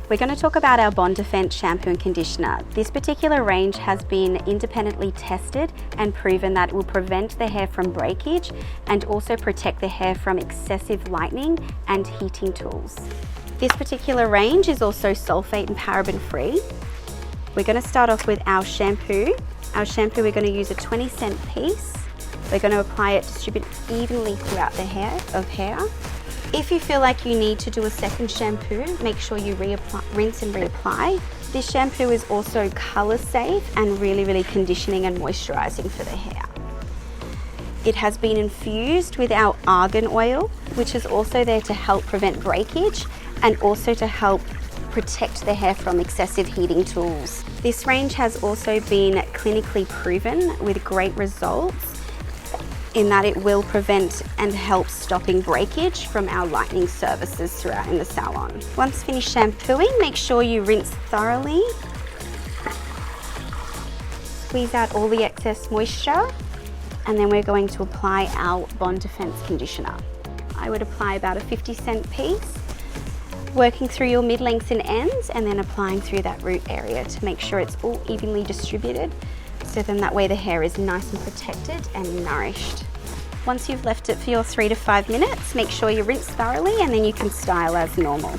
We're going to talk about our Bond Defense shampoo and conditioner. This particular range has been independently tested and proven that it will prevent the hair from breakage and also protect the hair from excessive lightening and heating tools. This particular range is also sulfate and paraben free. We're going to start off with our shampoo. Our shampoo, we're going to use a 20-cent piece. We're going to apply it, distribute evenly throughout the hair. If you feel like you need to do a second shampoo, make sure you rinse and reapply. This shampoo is also color safe and really conditioning and moisturizing for the hair. It has been infused with our Argan Oil, which is also there to help prevent breakage and also to help protect the hair from excessive heating tools. This range has also been clinically proven with great results in that it will prevent and help stopping breakage from our lightening services throughout in the salon. Once finished shampooing, make sure you rinse thoroughly. Squeeze out all the excess moisture, and then we're going to apply our Bond Defense conditioner. I would apply about a 50-cent piece, working through your mid-lengths and ends, and then applying through that root area to make sure it's all evenly distributed, so then that way the hair is nice and protected and nourished. Once you've left it for your 3 to 5 minutes, make sure you rinse thoroughly and then you can style as normal.